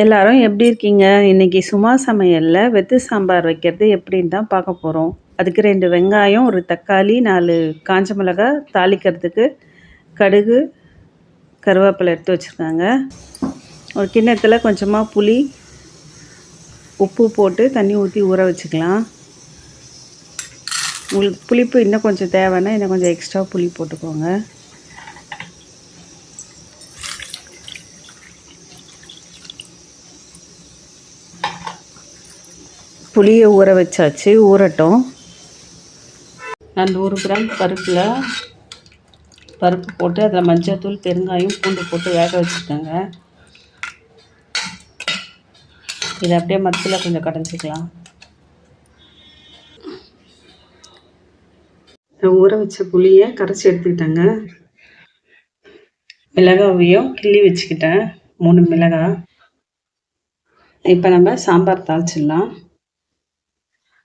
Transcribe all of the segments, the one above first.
எல்லாரும் எப்படி இருக்கீங்க? இன்னைக்கு சும்மா சமையல்ல வெத்து சாம்பார் வைக்கிறது எப்படின்னு தான் பார்க்க போறோம். அதுக்கு 2 வெங்காயம், 1 தக்காளி, 4 காஞ்ச மிளகாய், தாளிக்கிறதுக்கு கடுகு, கருவேப்பிலை எடுத்து வச்சுருக்காங்க. ஒரு கிண்ணத்துல கொஞ்சமா புளி, உப்பு போட்டு தண்ணி ஊற்றி ஊற வச்சுக்கலாம். உங்களுக்கு புளிப்பு இன்னும் கொஞ்சம் தேவைன்னா இன்னும் கொஞ்சம் எக்ஸ்ட்ரா புளி போட்டுக்கோங்க. புளியை ஊற வச்சாச்சு, ஊறட்டும். நான் 100 கிராம் பருப்பு போட்டு அதில் மஞ்சள்தூள், பெருங்காயம், பூண்டு போட்டு வேக வச்சுருக்கேங்க. இதை அப்படியே மரத்தில் கொஞ்சம் கடைஞ்சிக்கலாம். ஊற வச்ச புளியை கரைச்சி எடுத்துக்கிட்டேங்க. மிளகாவையும் கிள்ளி வச்சுக்கிட்டேன், 3 மிளகாய். இப்போ நம்ம சாம்பார் தாளிச்சிடலாம்.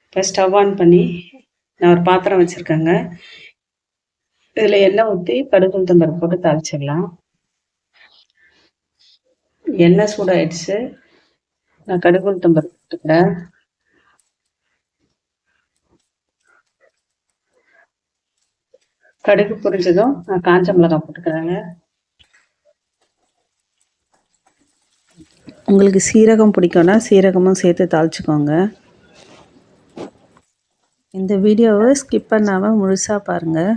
இப்போ ஸ்டவ் ஆன் பண்ணி நான் ஒரு பாத்திரம் வச்சுருக்கேங்க. இதில் எண்ணெய் ஊற்றி கடுகு உளுத்தம் பருப்பு போட்டு தாளிச்சிடலாம். எண்ணெய் சூடாயிடுச்சு. நான் கடுகு உளுத்தம் பருப்பு போட்டுக்கிறேன். கடுகு பொரிஞ்சதும் நான் காஞ்ச மிளகாய் போட்டுக்கிறேங்க. உங்களுக்கு சீரகம் பிடிக்கும்னா சீரகமும் சேர்த்து தாளிச்சுக்கோங்க. இந்த வீடியோவை ஸ்கிப் பண்ணாமல் முழுசாக பாருங்கள்.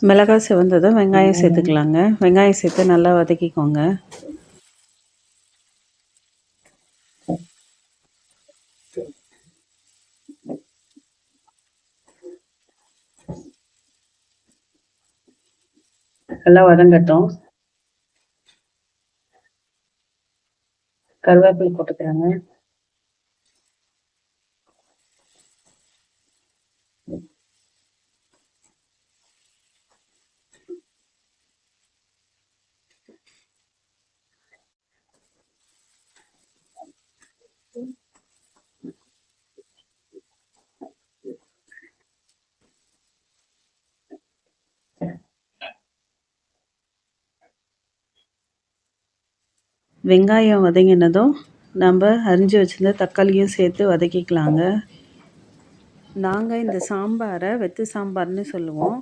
மிளகாய் சிவந்ததும் வெங்காயம் சேர்த்துக்கலாங்க. வெங்காயம் சேர்த்து நல்லா வதக்கிக்கோங்க. நல்லா வதங்கட்டும். கருவேப்பிலை போட்டுக்கிறாங்க. வெங்காயம் வதங்கினதும் நம்ம அரிஞ்சு வச்சுருந்த தக்காளியும் சேர்த்து வதக்கிக்கலாங்க. நாங்கள் இந்த சாம்பாரை வெத்து சாம்பார்னு சொல்லுவோம்.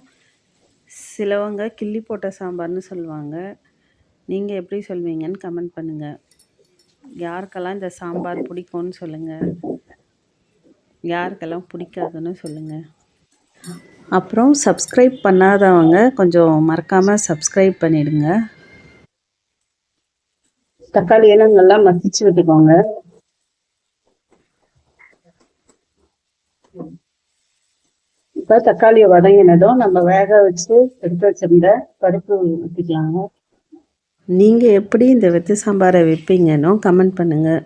சிலவங்க கிள்ளி போட்ட சாம்பார்னு சொல்லுவாங்க. நீங்கள் எப்படி சொல்வீங்கன்னு கமெண்ட் பண்ணுங்கள். யாருக்கெல்லாம் இந்த சாம்பார் பிடிக்கும்னு சொல்லுங்கள், யாருக்கெல்லாம் பிடிக்காதுன்னு சொல்லுங்கள். அப்புறம் சப்ஸ்கிரைப் பண்ணாதவங்க கொஞ்சம் மறக்காமல் சப்ஸ்கிரைப் பண்ணிடுங்க. தக்காளியெல்லாம் நல்லா மசிச்சு விட்டுக்கோங்க. இப்போ தக்காளியை வதங்கினதும் நம்ம வேக வச்சு எடுத்து வச்சிருந்த பருப்பு ஊற்றிக்கலாங்க. நீங்கள் எப்படி இந்த வெத்து சாம்பாரை வைப்பீங்கன்னு கமெண்ட் பண்ணுங்கள்.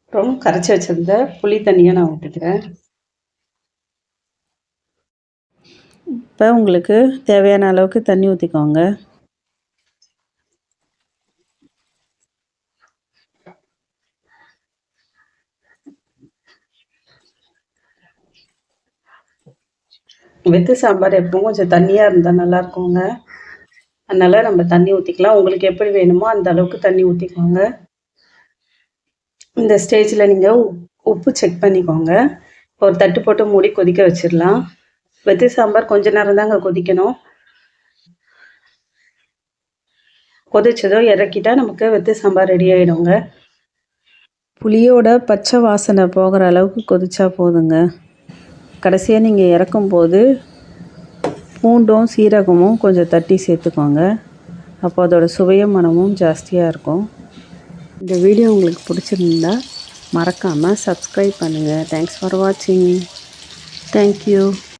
அப்புறம் கரைச்சி வச்சிருந்த புளி தண்ணியை நான் ஊற்றிக்கிறேன். இப்போ உங்களுக்கு தேவையான அளவுக்கு தண்ணி ஊற்றிக்கோங்க. வெத்து சாம்பார் எப்பவும் கொஞ்சம் தண்ணியாக இருந்தால் நல்லாயிருக்குங்க. அதனால் நம்ம தண்ணி ஊற்றிக்கலாம். உங்களுக்கு எப்படி வேணுமோ அந்த அளவுக்கு தண்ணி ஊற்றிக்கோங்க. இந்த ஸ்டேஜில் நீங்கள் உப்பு செக் பண்ணிக்கோங்க. ஒரு தட்டு போட்டு மூடி கொதிக்க வச்சிடலாம். வெத்து சாம்பார் கொஞ்ச நேரம் தாங்க கொதிக்கணும். கொதிச்சதோ இறக்கிட்டா நமக்கு வெத்து சாம்பார் ரெடி ஆகிடுங்க. புளியோட பச்சை வாசனை போகிற அளவுக்கு கொதிச்சா போதுங்க. கடைசியாக நீங்கள் இறக்கும்போது பூண்டும் சீரகமும் கொஞ்சம் தட்டி சேர்த்துக்கோங்க. அப்போ அதோட சுவையும் மனமும் ஜாஸ்தியாக இருக்கும். இந்த வீடியோ உங்களுக்கு பிடிச்சிருந்தா மறக்காமல் சப்ஸ்கிரைப் பண்ணுங்கள். தேங்க்ஸ் ஃபார் வாட்சிங். தேங்க்யூ.